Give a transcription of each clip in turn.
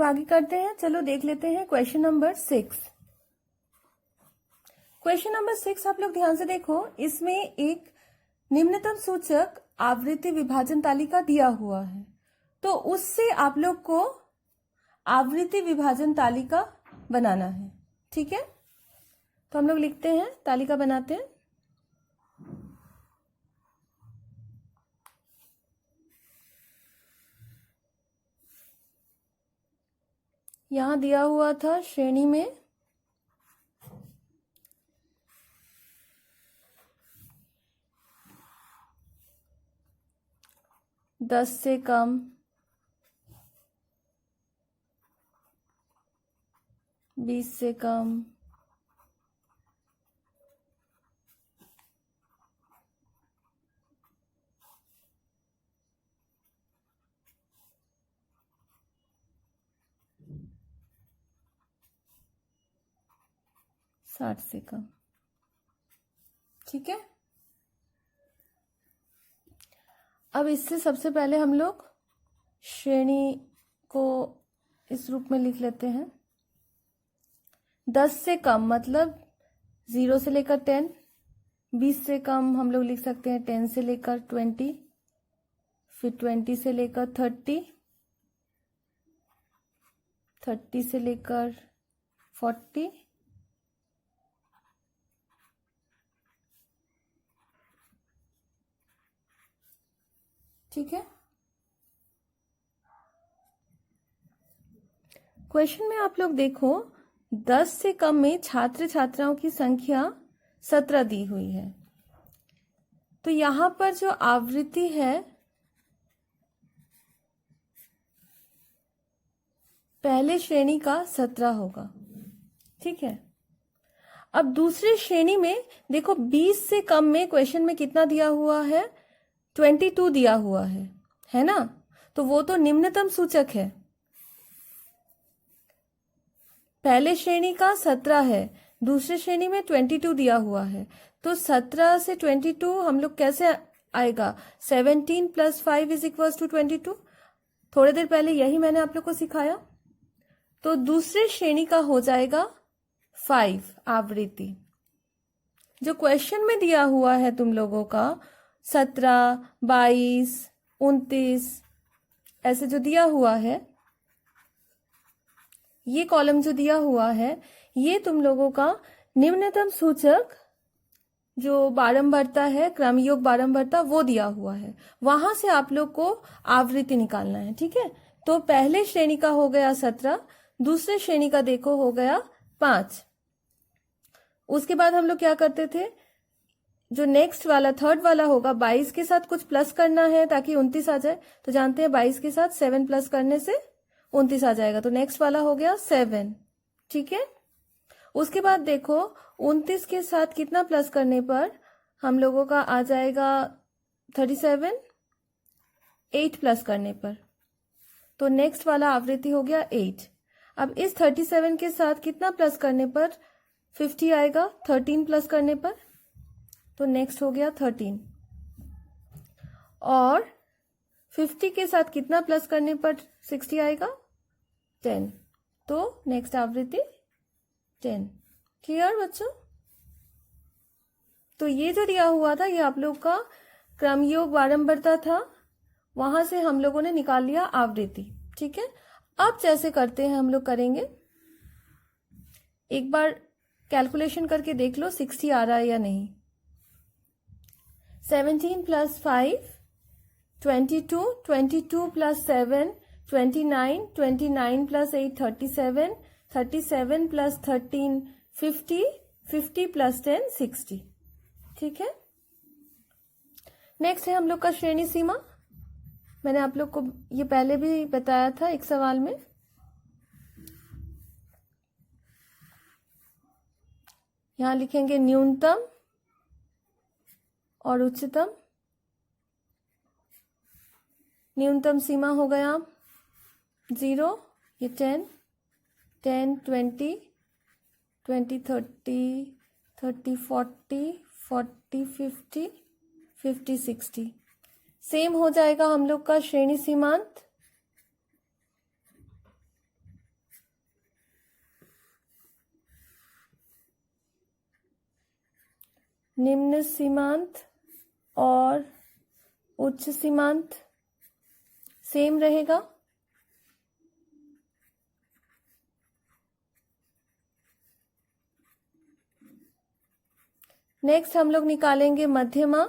आगे करते हैं। चलो देख लेते हैं क्वेश्चन नंबर 6। क्वेश्चन नंबर 6 आप लोग ध्यान से देखो। इसमें एक निम्नतम सूचक आवृत्ति विभाजन तालिका दिया हुआ है, तो उससे आप लोग को आवृत्ति विभाजन तालिका बनाना है। ठीक है, तो हम लोग लिखते हैं, तालिका बनाते हैं। यहां दिया हुआ था श्रेणी में 10 से कम, 20 से कम, 60 से कम। ठीक है, अब इससे सबसे पहले हम लोग श्रेणी को इस रूप में लिख लेते हैं। 10 से कम मतलब 0 से लेकर 10, 20 से कम हम लोग लिख सकते हैं 10 से लेकर 20, फिर 20 से लेकर 30, 30 से लेकर 40, ठीक है। क्वेश्चन में आप लोग देखो 10 से कम में छात्र छात्राओं की संख्या 17 दी हुई है, तो यहां पर जो आवृत्ति है पहले श्रेणी का 17 होगा। ठीक है, अब दूसरी श्रेणी में देखो 20 से कम में क्वेश्चन में कितना दिया हुआ है, 22 दिया हुआ है ना, तो वो तो निम्नतम सूचक है। पहले श्रेणी का 17 है, दूसरी श्रेणी में 22 दिया हुआ है, तो 17 से 22 हम लोग कैसे आएगा, 17 + 5 = 22। थोड़ी देर पहले यही मैंने आप लोग को सिखाया, तो दूसरी श्रेणी का हो जाएगा 5 आवृत्ति। जो क्वेश्चन में दिया हुआ है तुम लोगों का 17, 22, 29 ऐसे जो दिया हुआ है, ये कॉलम जो दिया हुआ है, ये तुम लोगों का निम्नतम सूचक जो बारंबारता है, क्रमयोग बारंबारता, वो दिया हुआ है। वहां से आप लोग को आवृत्ति निकालना है। ठीक है, तो पहले श्रेणी का हो गया 17, दूसरे श्रेणी का देखो हो गया 5। उसके बाद हम लोग क्या करते थे, जो नेक्स्ट वाला थर्ड वाला होगा 22 के साथ कुछ प्लस करना है ताकि 29 आ जाए, तो जानते हैं 22 के साथ 7 प्लस करने से 29 आ जाएगा, तो नेक्स्ट वाला हो गया 7। ठीक है, उसके बाद देखो 29 के साथ कितना प्लस करने पर हम लोगों का आ जाएगा 37, 8 प्लस करने पर, तो नेक्स्ट वाला आवृत्ति हो गया 8। अब इस 37 के साथ कितना प्लस करने पर 50 आएगा, 13 प्लस करने पर, तो नेक्स्ट हो गया 13। और 50 के साथ कितना प्लस करने पर 60 आएगा, 10, तो नेक्स्ट आवृत्ति 10। क्लियर बच्चों? तो ये जो दिया हुआ था ये आप लोग का क्रमयोग बारंबारता था, वहां से हम लोगों ने निकाल लिया आवृत्ति। ठीक है, अब जैसे करते हैं हम लोग करेंगे, एक बार कैलकुलेशन करके देख लो 60 आ रहा है या नहीं। 17 + 5 22, 22 + 7 29, 29 + 8 37, 37 + 13 50, 50 + 10 60। ठीक है, नेक्स्ट है हम लोग का श्रेणी सीमा। मैंने आप लोग को ये पहले भी बताया था एक सवाल में। यहां लिखेंगे न्यूनतम और उच्चतम। न्यूनतम सीमा हो गया 0, ये 10, 10, 20, 20, 30, 30, 40, 40, 50, 50, 60। सेम हो जाएगा हम लोग का श्रेणी सीमांत। निम्न सीमांत और उच्च सीमांत सेम रहेगा। नेक्स्ट हम लोग निकालेंगे मध्यमा।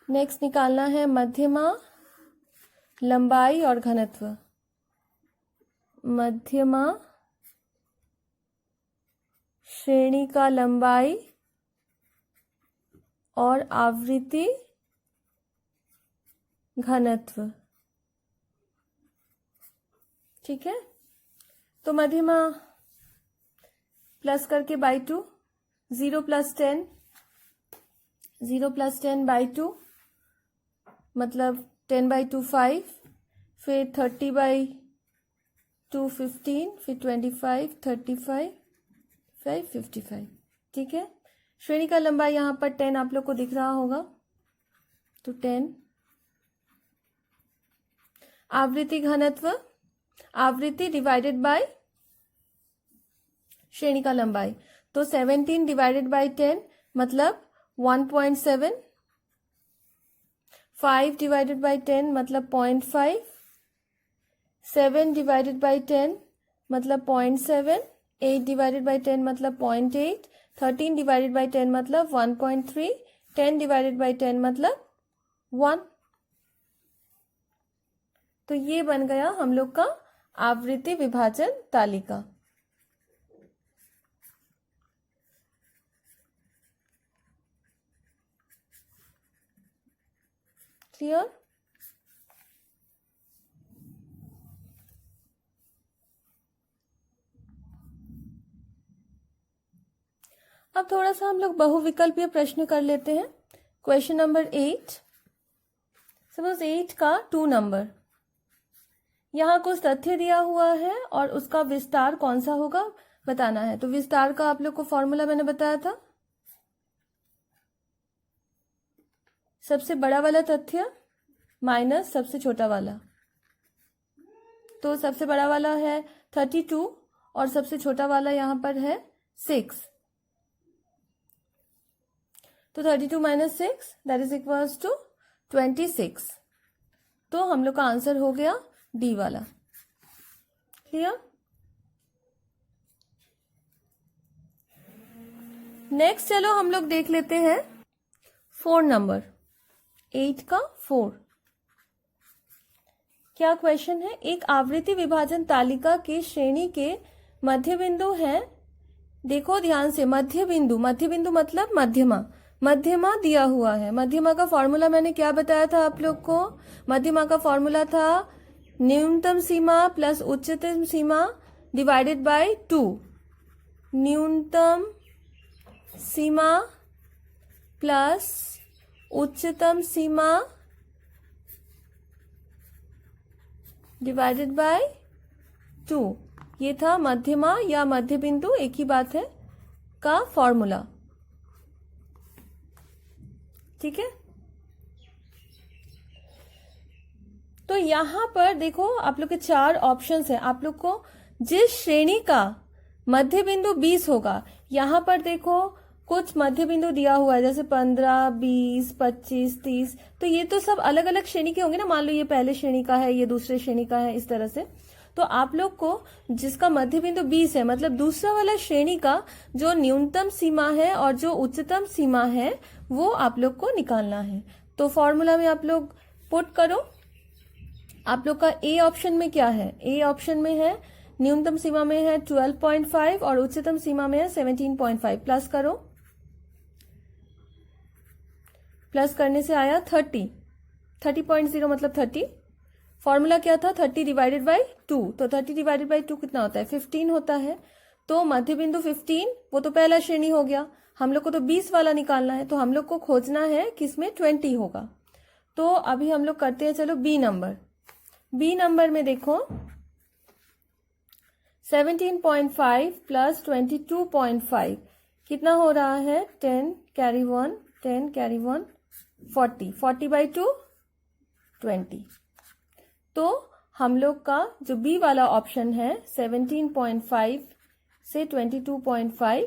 नेक्स्ट निकालना है मध्यमा लंबाई और घनत्व। मध्यमा श्रेणी का लंबाई और आवृत्ति घनत्व। ठीक है, तो मध्यमा प्लस करके बाई 2, 0 + 10, 0 + 10 बाई 2 मतलब 10/2 5, फिर 30/2 15, फिर 25, 35, 55। ठीक है, श्रेणी का लंबाई यहाँ पर 10 आप लोग को दिख रहा होगा, तो 10। आवृत्ति घनत्व, आवृत्ति डिवाइडेड बाय श्रेणी का लंबाई, तो 17 डिवाइडेड बाय 10 मतलब 1.7, 5 डिवाइडेड बाय 10 मतलब 0.5, 7 डिवाइडेड बाय 10 मतलब 0.7, 8 डिवाइडेड बाय 10 मतलब 0.8, 13 डिवाइडेड बाय 10 मतलब 1.3, 10 डिवाइडेड बाय 10 मतलब 1। तो ये बन गया हम लोग का आवृत्ति विभाजन तालिका। क्लियर? अब थोड़ा सा हम लोग बहुविकल्पीय प्रश्न कर लेते हैं। क्वेश्चन नंबर 8, सपोज 8 का 2 नंबर, यहाँ कुछ तथ्य दिया हुआ है और उसका विस्तार कौन सा होगा बताना है। तो विस्तार का आप लोग को फॉर्मूला मैंने बताया था, सबसे बड़ा वाला तथ्य माइनस सबसे छोटा वाला। तो सबसे बड़ा वाला है 32 और सबसे छोटा वाला यहाँ पर है 6, तो 32 - 6 दैट इज इक्वल्स टू 26। तो हम लोग का आंसर हो गया डी वाला। क्लियर? नेक्स्ट चलो हम लोग देख लेते हैं 4 नंबर, 8 का 4। क्या क्वेश्चन है? एक आवृत्ति विभाजन तालिका की श्रेणी के मध्य बिंदु है। देखो ध्यान से, मध्य बिंदु, मध्य बिंदु मतलब मध्यमा, मध्यमा दिया हुआ है। मध्यमा का फॉर्मूला मैंने क्या बताया था आप लोग को? मध्यमा का फॉर्मूला था न्यूनतम सीमा प्लस उच्चतम सीमा डिवाइडेड बाय 2। न्यूनतम सीमा प्लस उच्चतम सीमा डिवाइडेड बाय 2, ये था मध्यमा या मध्य बिंदु, एक ही बात है, का फॉर्मूला। ठीक है, तो यहां पर देखो आप लोग के 4 ऑप्शंस हैं। आप लोग को जिस श्रेणी का मध्य बिंदु 20 होगा, यहां पर देखो कुछ मध्य बिंदु दिया हुआ है, जैसे 15, 20, 25, 30, तो ये तो सब अलग अलग श्रेणी के होंगे ना। मान लो ये पहले श्रेणी का है, ये दूसरे श्रेणी का है, इस तरह से। तो आप लोग को जिसका मध्य बिंदु 20 है, मतलब दूसरा वाला श्रेणी का जो न्यूनतम सीमा है और जो उच्चतम सीमा है, वो आप लोग को निकालना है। तो फॉर्मूला में आप लोग पुट करो। आप लोग का ए ऑप्शन में क्या है? ए ऑप्शन में है न्यूनतम सीमा में है 12.5 और उच्चतम सीमा में है 17.5। प्लस करो, प्लस करने से आया 30.0 मतलब 30। फॉर्मूला क्या था? 30 डिवाइडेड बाई 2, तो 30 डिवाइडेड बाई 2 कितना होता है? 15 होता है। तो मध्य बिंदु 15 वो तो पहला श्रेणी हो गया, हम लोग को तो 20 वाला निकालना है, तो हम लोग को खोजना है किसमें 20 होगा। तो अभी हम लोग करते हैं, चलो बी नंबर। बी नंबर में देखो 17.5 प्लस 22.5 कितना हो रहा है? 10 कैरी 1, 10 कैरी 1, 40, 40/2 20। तो हम लोग का जो बी वाला ऑप्शन है 17.5 से 22.5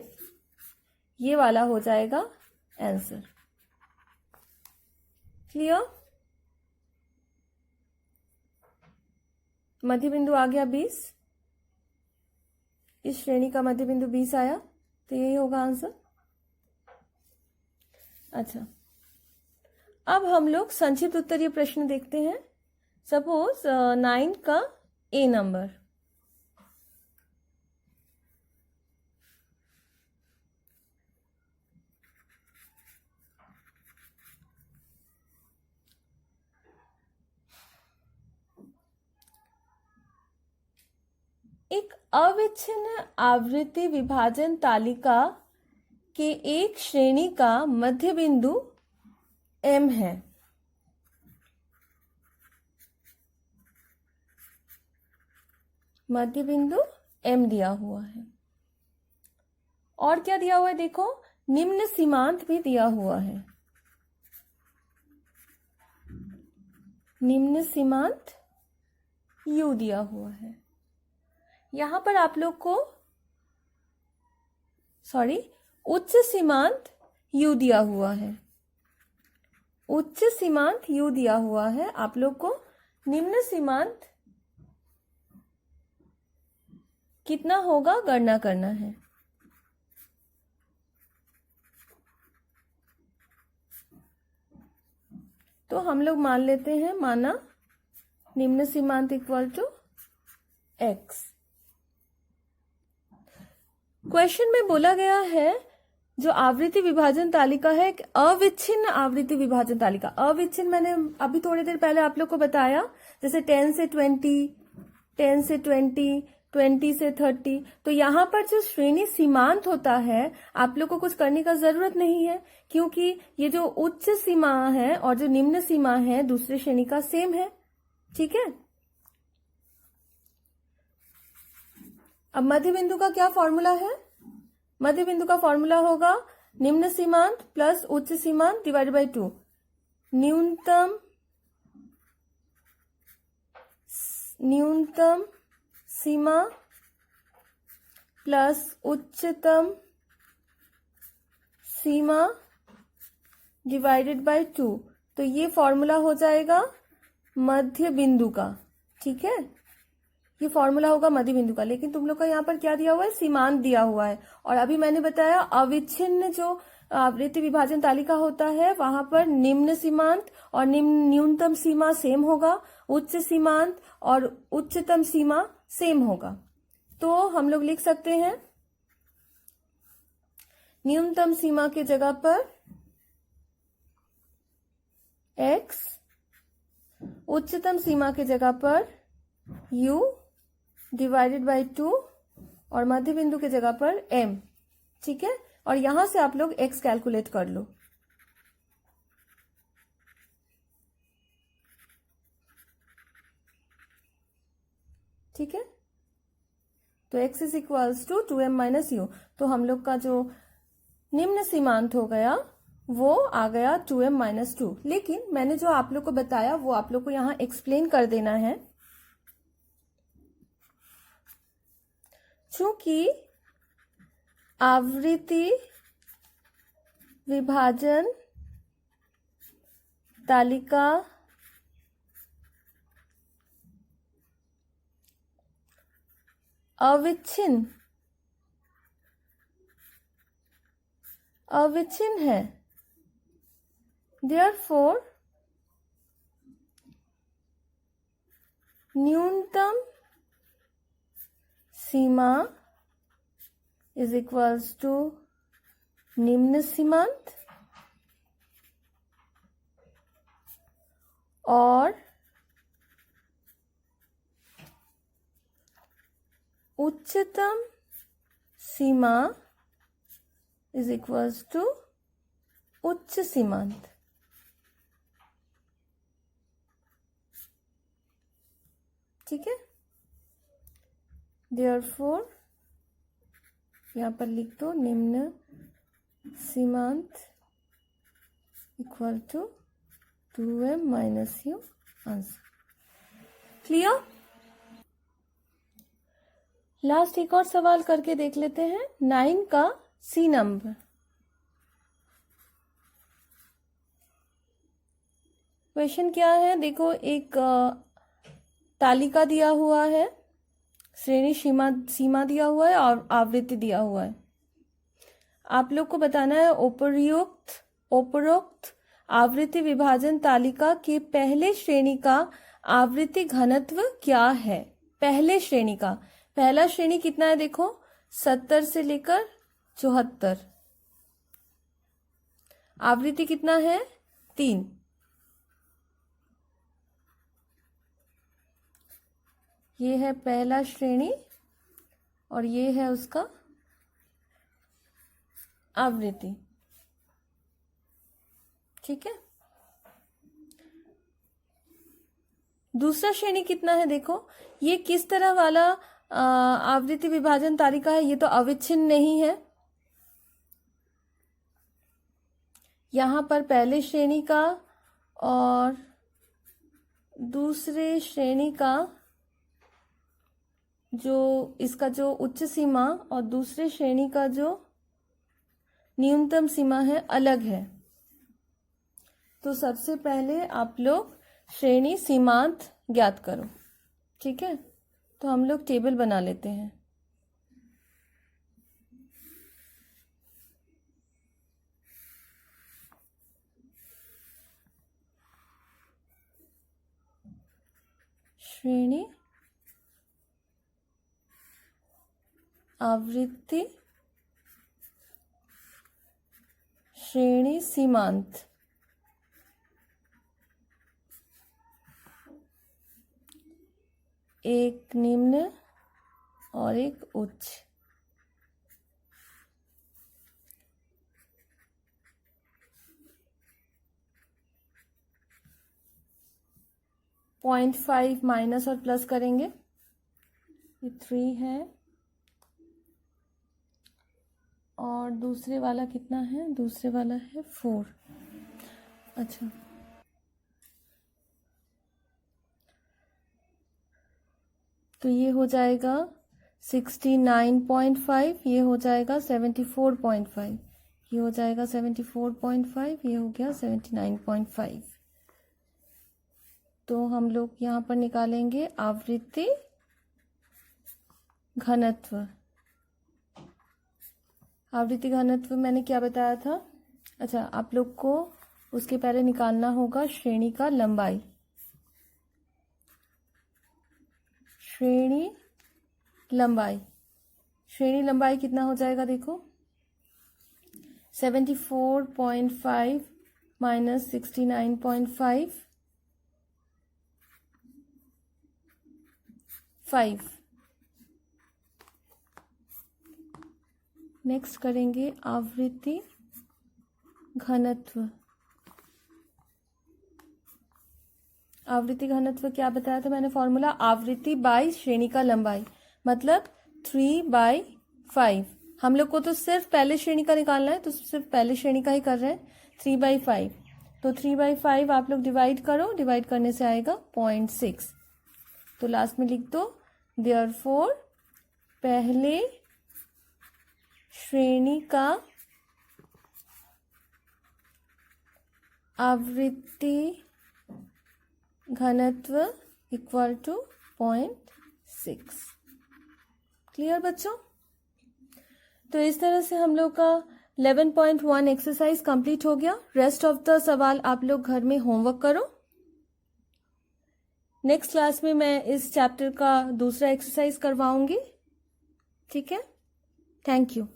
ये वाला हो जाएगा आंसर। क्लियर? मध्य बिंदु आ गया 20, इस श्रेणी का मध्य बिंदु 20 आया, तो यही होगा आंसर। अच्छा, अब हम लोग संक्षिप्त उत्तरीय प्रश्न देखते हैं। सपोज 9 का ए नंबर, एक अविच्छिन्न आवृत्ति विभाजन तालिका के एक श्रेणी का मध्य बिंदु M है। मध्य बिंदु M दिया हुआ है, और क्या दिया हुआ है देखो, निम्न सीमांत भी दिया हुआ है। निम्न सीमांत U दिया हुआ है। यहां पर आप लोग को उच्च सीमांत U दिया हुआ है। उच्च सीमांत U दिया हुआ है, आप लोग को निम्न सीमांत कितना होगा गणना करना है। तो हम लोग मान लेते हैं, माना निम्न सीमांत इक्वल टू x। क्वेश्चन में बोला गया है जो आवृत्ति विभाजन तालिका है, एक अविच्छिन्न आवृत्ति विभाजन तालिका। अविच्छिन्न मैंने अभी थोड़ी देर पहले आप लोग को बताया, जैसे 10 से 20, 10 से 20, 20 से 30। तो यहाँ पर जो श्रेणी सीमांत होता है, आप लोग को कुछ करने का जरूरत नहीं है, क्योंकि ये जो उच्च सीमा है और जो निम्न सीमा है दूसरे श्रेणी का सेम है। ठीक है, अब मध्य बिंदु का क्या फॉर्मूला है? मध्य बिंदु का फॉर्मूला होगा निम्न सीमांत प्लस उच्च सीमांत डिवाइडेड बाय 2। न्यूनतम सीमा प्लस उच्चतम सीमा डिवाइडेड बाय 2। तो ये फॉर्मूला हो जाएगा मध्य बिंदु का। ठीक है, ये फॉर्मूला होगा मध्य बिंदु का। लेकिन तुम लोग का यहाँ पर क्या दिया हुआ है? सीमांत दिया हुआ है। और अभी मैंने बताया अविच्छिन्न जो आवृत्ति विभाजन तालिका होता है, वहां पर निम्न सीमांत और न्यूनतम सीमा सेम होगा, उच्च सीमांत और उच्चतम सीमा सेम होगा। तो हम लोग लिख सकते हैं न्यूनतम सीमा की जगह पर x, उच्चतम सीमा की जगह पर u डिवाइडेड बाय 2 और मध्य बिंदु की जगह पर m। ठीक है, और यहां से आप लोग x कैलकुलेट कर लो। ठीक है, तो x is equals to 2m minus यू। तो हम लोग का जो निम्न सीमांत हो गया वो आ गया 2m माइनस 2। लेकिन मैंने जो आप लोग को बताया वो आप लोग को यहां एक्सप्लेन कर देना है। चूंकि आवृत्ति विभाजन तालिका अविच्छिन्न है, देयरफॉर न्यूनतम सीमा इज इक्वल्स टू निम्न सीमांत और उच्चतम सीमा इज इक्वल्स टू उच्च सीमांत। ठीक है, देयरफॉर यहां पर लिख दो निम्न सीमांत equal to 2m minus u answer. Clear? Last एक और सवाल करके देख लेते हैं। 9 का सी नंबर। क्वेश्चन क्या है, देखो एक तालिका दिया हुआ है, श्रेणी सीमा दिया हुआ है और आवृत्ति दिया हुआ है। आप लोग को बताना है उपरोक्त आवृत्ति विभाजन तालिका के पहले श्रेणी का आवृत्ति घनत्व क्या है। पहले श्रेणी का, पहला श्रेणी कितना है देखो, 70 से लेकर 74। आवृत्ति कितना है, 3। ये है पहला श्रेणी और ये है उसका आवृत्ति। ठीक है। दूसरा श्रेणी कितना है देखो, ये किस तरह वाला आवृत्ति विभाजन तालिका है, ये तो अविच्छिन्न नहीं है। यहां पर पहले श्रेणी का और दूसरे श्रेणी का जो इसका जो उच्च सीमा और दूसरे श्रेणी का जो न्यूनतम सीमा है अलग है। तो सबसे पहले आप लोग श्रेणी सीमांत ज्ञात करो। ठीक है, तो हम लोग टेबल बना लेते हैं। श्रेणी आवृत्ति श्रेणी सीमांत। एक निम्न और एक उच्च। पॉइंट 5 माइनस और प्लस करेंगे। ये 3 है और दूसरे वाला कितना है, दूसरे वाला है 4। अच्छा, तो ये हो जाएगा 69.5, ये हो जाएगा 74.5, ये हो जाएगा 74.5, ये हो गया 79.5। तो हम लोग यहाँ पर निकालेंगे आवृत्ति घनत्व। आवृत्ति घनत्व मैंने क्या बताया था, अच्छा आप लोग को उसके पहले निकालना होगा श्रेणी का लंबाई। श्रेणी लंबाई, श्रेणी लंबाई कितना हो जाएगा देखो, 74.5 माइनस 69.5, 5। नेक्स्ट करेंगे आवृत्ति घनत्व। आवृत्ति घनत्व क्या बताया था मैंने फॉर्मूला, आवृत्ति बाई श्रेणी का लंबाई, मतलब 3/5। हम लोग को तो सिर्फ पहले श्रेणी का निकालना है, तो सिर्फ पहले श्रेणी का ही कर रहे हैं। 3/5, तो 3/5 आप लोग डिवाइड करो, डिवाइड करने से आएगा 0.6। तो लास्ट में लिख दो देयरफॉर पहले श्रेणी का आवृत्ति घनत्व इक्वल टू 0.6। क्लियर बच्चों? तो इस तरह से हम लोग का 11.1 एक्सरसाइज कंप्लीट हो गया। रेस्ट ऑफ द सवाल आप लोग घर में होमवर्क करो। नेक्स्ट क्लास में मैं इस चैप्टर का दूसरा एक्सरसाइज करवाऊंगी। ठीक है, थैंक यू।